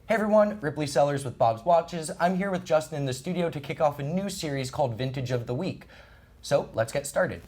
Hey everyone, Ripley Sellers with Bob's Watches. I'm here with Justin in the studio to kick off a new series called Vintage of the Week. So let's get started.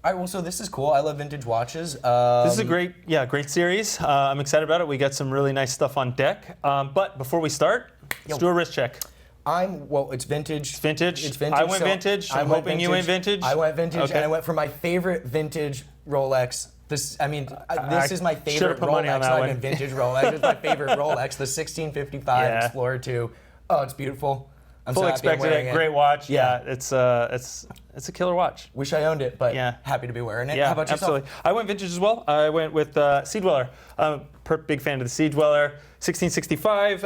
All right, well, so this is cool. I love vintage watches. This is a great series. I'm excited about it. We got some really nice stuff on deck. But before we start, let's do a wrist check. It's vintage. It's vintage. It's vintage. I went vintage. I'm hoping you went vintage. I went vintage, okay. And I went for my favorite vintage Rolex. This is my favorite Rolex. Not even vintage Rolex. It's my favorite Rolex, the 1655 Explorer 2. Oh, it's beautiful. I'm fully so happy I'm expected wearing it. it. Great watch. Yeah. It's a killer watch. Wish I owned it, but happy to be wearing it. Yeah, How about yourself? absolutely. I went vintage as well. I went with Sea Dweller. I'm a big fan of the Sea Dweller. 1665.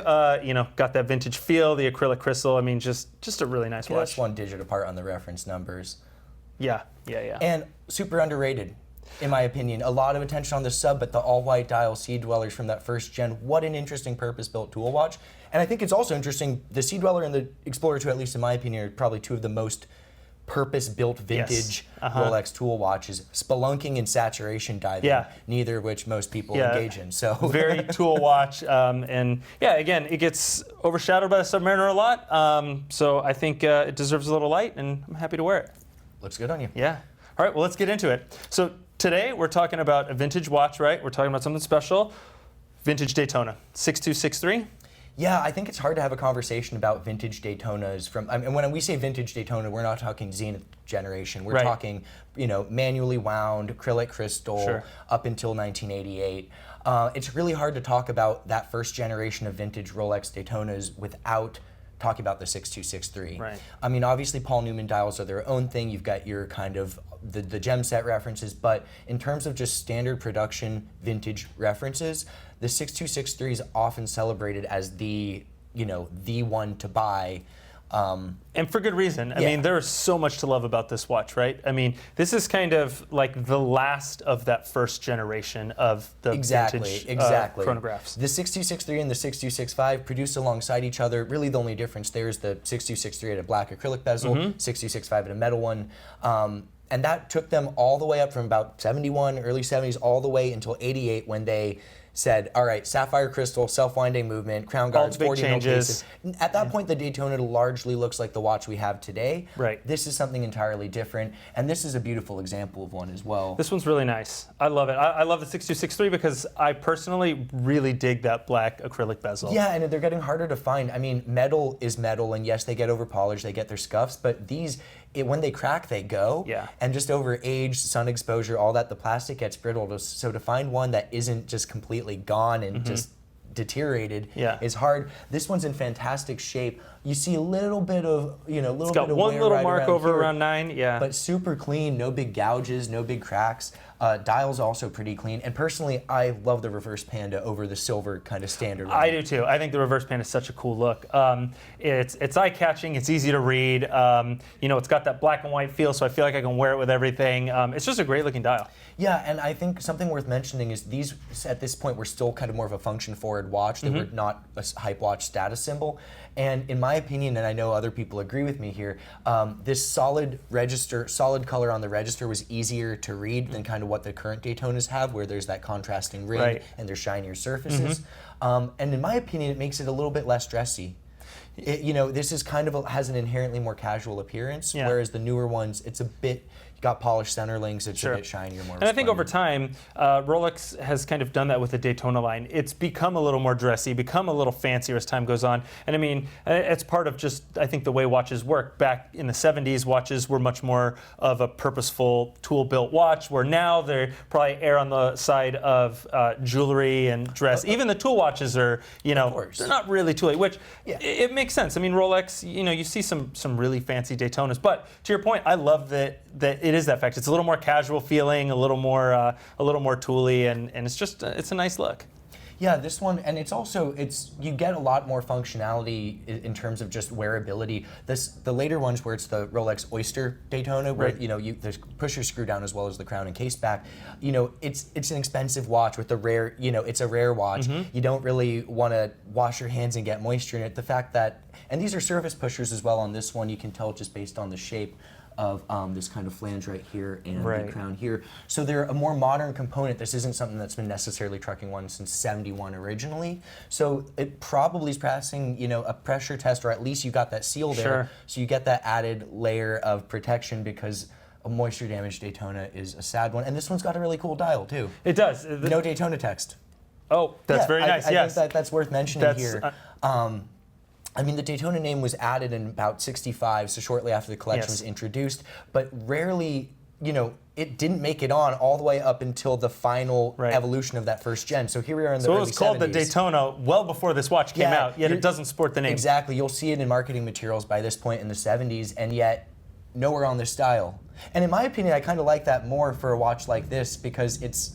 Got that vintage feel. The acrylic crystal. I mean, just a really nice watch. That's one digit apart on the reference numbers. Yeah. And super underrated, in my opinion. A lot of attention on the sub, but the all-white dial Sea Dwellers from that first gen. What an interesting purpose-built tool watch. And I think it's also interesting, the Sea Dweller and the Explorer 2, at least in my opinion, are probably two of the most purpose-built vintage Rolex tool watches. Spelunking and saturation diving, neither of which most people engage in. So very tool watch, and again, it gets overshadowed by the Submariner a lot. So I think it deserves a little light, and I'm happy to wear it. Looks good on you. Yeah. All right. Well, let's get into it. So today we're talking about a vintage watch, right? We're talking about something special. Vintage Daytona, 6263. Yeah, I think it's hard to have a conversation about vintage Daytonas and when we say vintage Daytona, we're not talking Zenith generation. We're talking, manually wound, acrylic crystal, up until 1988. It's really hard to talk about that first generation of vintage Rolex Daytonas without talking about the 6263. Right. I mean, obviously Paul Newman dials are their own thing. You've got your kind of the gem set references, but in terms of just standard production vintage references, the 6263 is often celebrated as the one to buy. And for good reason. I mean, there is so much to love about this watch, right? I mean, this is kind of like the last of that first generation of the vintage chronographs. The 6263 and the 6265 produced alongside each other. Really, the only difference there is the 6263 had a black acrylic bezel, 6265 had a metal one. And that took them all the way up from about 71, early 70s, all the way until 88 when they said, all right, sapphire crystal, self-winding movement, crown guards, 40 mil cases. At that point, the Daytona largely looks like the watch we have today. Right. This is something entirely different, and this is a beautiful example of one as well. This one's really nice. I love it. I love the 6263 because I personally really dig that black acrylic bezel. Yeah, and they're getting harder to find. I mean, metal is metal, and yes, they get over-polished, they get their scuffs, but these, when they crack, they go. Yeah. And just over age, sun exposure, all that, the plastic gets brittle. So to find one that isn't just completely gone and just deteriorated is hard. This one's in fantastic shape. You see a little bit of, it's got one little mark over around 9, but super clean, no big gouges, no big cracks. Dial's also pretty clean, and personally, I love the reverse panda over the silver kind of standard one. I do too. I think the reverse panda is such a cool look. It's eye-catching. It's easy to read. It's got that black and white feel, so I feel like I can wear it with everything. It's just a great-looking dial. Yeah, and I think something worth mentioning is these, at this point, were still kind of more of a function-forward watch. They were not a hype watch status symbol. And in my opinion, and I know other people agree with me here, this solid color on the register was easier to read than kind of what the current Daytonas have, where there's that contrasting ring and there's shinier surfaces. And in my opinion, it makes it a little bit less dressy. This is kind of has an inherently more casual appearance, whereas the newer ones, it's a bit. You got polished center links, it's a bit shinier, more. And I think over time, Rolex has kind of done that with the Daytona line. It's become a little more dressy, become a little fancier as time goes on. And I mean, it's part of just, I think, the way watches work. Back in the 70s, watches were much more of a purposeful, tool-built watch, where now they probably err on the side of jewelry and dress. Even the tool watches are, they're not really tooly, which it makes sense. I mean, Rolex, you see some really fancy Daytonas. But to your point, I love that it is that fact. It's a little more casual feeling, a little more tooly, and it's just it's a nice look. Yeah, this one, and it's also, you get a lot more functionality in terms of just wearability. The later ones where it's the Rolex Oyster Daytona, where there's push your screw down as well as the crown and case back. It's an expensive watch with it's a rare watch. You don't really want to wash your hands and get moisture in it. The fact that, and these are surface pushers as well on this one, you can tell just based on the shape of this kind of flange right here and the crown here. So they're a more modern component. This isn't something that's been necessarily trucking one since '71 originally. So it probably is passing, a pressure test, or at least you got that seal there. Sure. So you get that added layer of protection, because a moisture damaged Daytona is a sad one. And this one's got a really cool dial too. It does. No Daytona text. Oh, that's very nice. I think that's worth mentioning here. I mean, the Daytona name was added in about '65, so shortly after the collection was introduced, but rarely, it didn't make it on all the way up until the final evolution of that first gen. So here we are in the early 70s. So it was called the Daytona well before this watch came out, yet it doesn't sport the name. Exactly. You'll see it in marketing materials by this point in the '70s, and yet nowhere on this dial. And in my opinion, I kind of like that more for a watch like this, because it's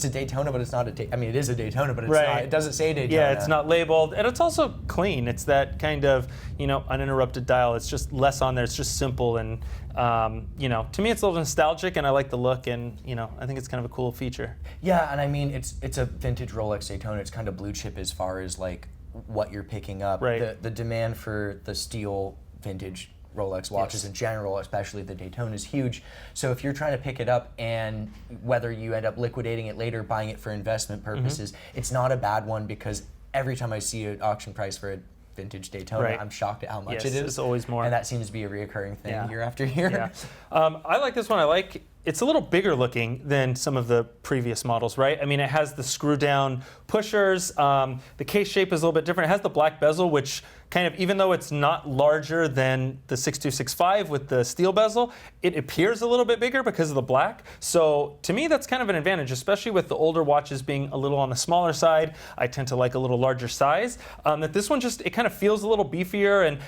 a Daytona, but it's not a it is a Daytona, but it's not. It doesn't say Daytona. Yeah, it's not labeled, and it's also clean. It's that kind of uninterrupted dial. It's just less on there. It's just simple, and to me, it's a little nostalgic, and I like the look, and I think it's kind of a cool feature. Yeah, and I mean, it's a vintage Rolex Daytona. It's kind of blue chip as far as like what you're picking up. Right. The demand for the steel vintage Rolex watches in general, especially the Daytona, is huge. So if you're trying to pick it up, and whether you end up liquidating it later, buying it for investment purposes, it's not a bad one, because every time I see an auction price for a vintage Daytona, I'm shocked at how much it is. It's always more. And that seems to be a reoccurring thing year after year. Yeah. I like this one. It's a little bigger looking than some of the previous models, right? I mean, it has the screw down pushers. The case shape is a little bit different. It has the black bezel, which kind of, even though it's not larger than the 6265 with the steel bezel, it appears a little bit bigger because of the black. So to me, that's kind of an advantage, especially with the older watches being a little on the smaller side. I tend to like a little larger size. That this one it kind of feels a little beefier, and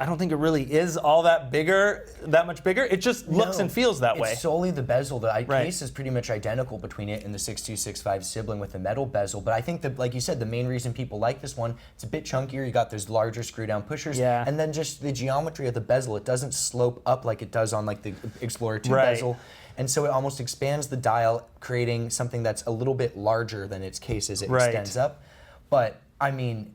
I don't think it really is all that much bigger. It just looks and feels that way. It's solely the bezel. The case is pretty much identical between it and the 6265 sibling with the metal bezel. But I think that, like you said, the main reason people like this one, it's a bit chunkier. You got those larger screw down pushers, and then just the geometry of the bezel. It doesn't slope up like it does on like the Explorer 2 bezel. And so it almost expands the dial, creating something that's a little bit larger than its case as it extends up. But I mean,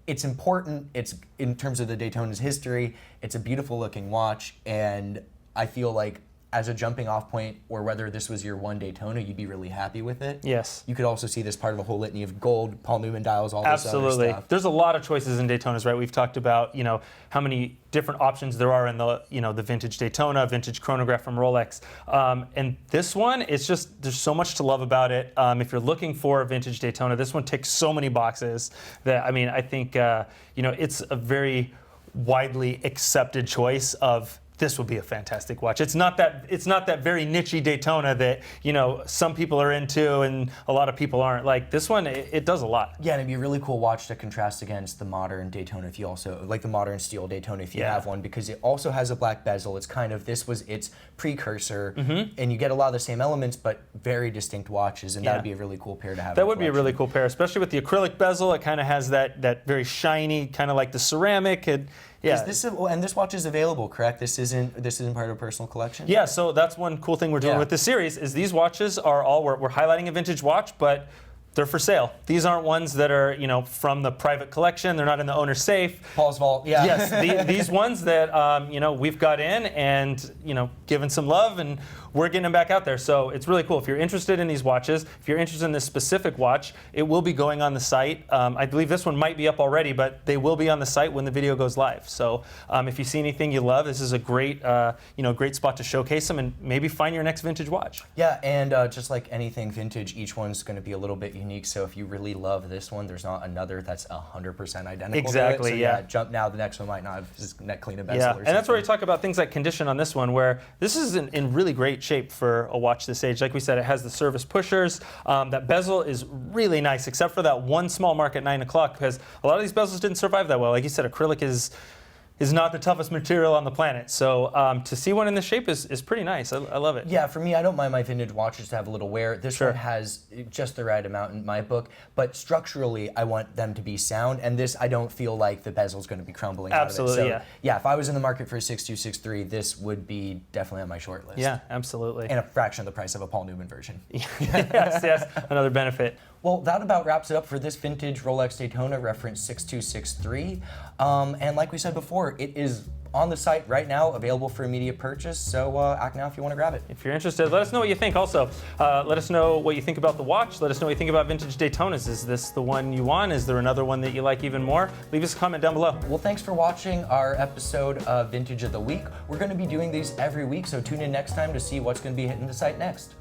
it's important. It's in terms of the Daytona's history. It's a beautiful looking watch, and I feel like as a jumping off point, or whether this was your one Daytona, you'd be really happy with it. Yes. You could also see this part of a whole litany of gold, Paul Newman dials, all this other stuff. There's a lot of choices in Daytonas, right? We've talked about, how many different options there are in the, the vintage Daytona, vintage chronograph from Rolex. And this one, it's just, there's so much to love about it. If you're looking for a vintage Daytona, this one ticks so many boxes that, I think, it's a very widely accepted choice of, this would be a fantastic watch. It's not that very niche-y Daytona that some people are into and a lot of people aren't. Like this one, it does a lot. Yeah, and it'd be a really cool watch to contrast against the modern Daytona, if you also like the modern steel Daytona, if you have one, because it also has a black bezel. It's kind of, this was its precursor, and you get a lot of the same elements, but very distinct watches, and that would be a really cool pair to have. That would be a really cool pair, especially with the acrylic bezel. It kind of has that very shiny, kind of like the ceramic. And this watch is available, correct? This isn't part of a personal collection? Yeah, so that's one cool thing we're doing with this series is these watches are all, we're highlighting a vintage watch, but they're for sale. These aren't ones that are, from the private collection. They're not in the owner's safe. Paul's vault, yeah. Yes, these ones that, we've got in and, given some love, and we're getting them back out there. So it's really cool. If you're interested in these watches, if you're interested in this specific watch, it will be going on the site. I believe this one might be up already, but they will be on the site when the video goes live. So if you see anything you love, this is a great, great spot to showcase them and maybe find your next vintage watch. Yeah, and just like anything vintage, each one's going to be a little bit unique. So if you really love this one, there's not another that's 100% identical. Exactly. To it. So jump now. The next one might not have just clean a bezel. And that's where we talk about things like condition on this one, where this is in really great shape for a watch this age. Like we said, it has the service pushers. That bezel is really nice, except for that one small mark at 9 o'clock, because a lot of these bezels didn't survive that well. Like you said, acrylic is is not the toughest material on the planet. So to see one in this shape is pretty nice. I love it. Yeah, for me, I don't mind my vintage watches to have a little wear. This Sure. one has just the right amount in my book, but structurally, I want them to be sound, and this, I don't feel like the bezel's going to be crumbling Absolutely, out of it. So, yeah. if I was in the market for a 6263, this would be definitely on my short list. Yeah, absolutely. And a fraction of the price of a Paul Newman version. yes, another benefit. Well, that about wraps it up for this vintage Rolex Daytona reference 6263. And like we said before, it is on the site right now, available for immediate purchase. So act now if you want to grab it. If you're interested, let us know what you think. Also, let us know what you think about the watch. Let us know what you think about vintage Daytonas. Is this the one you want? Is there another one that you like even more? Leave us a comment down below. Well, thanks for watching our episode of Vintage of the Week. We're going to be doing these every week, so tune in next time to see what's going to be hitting the site next.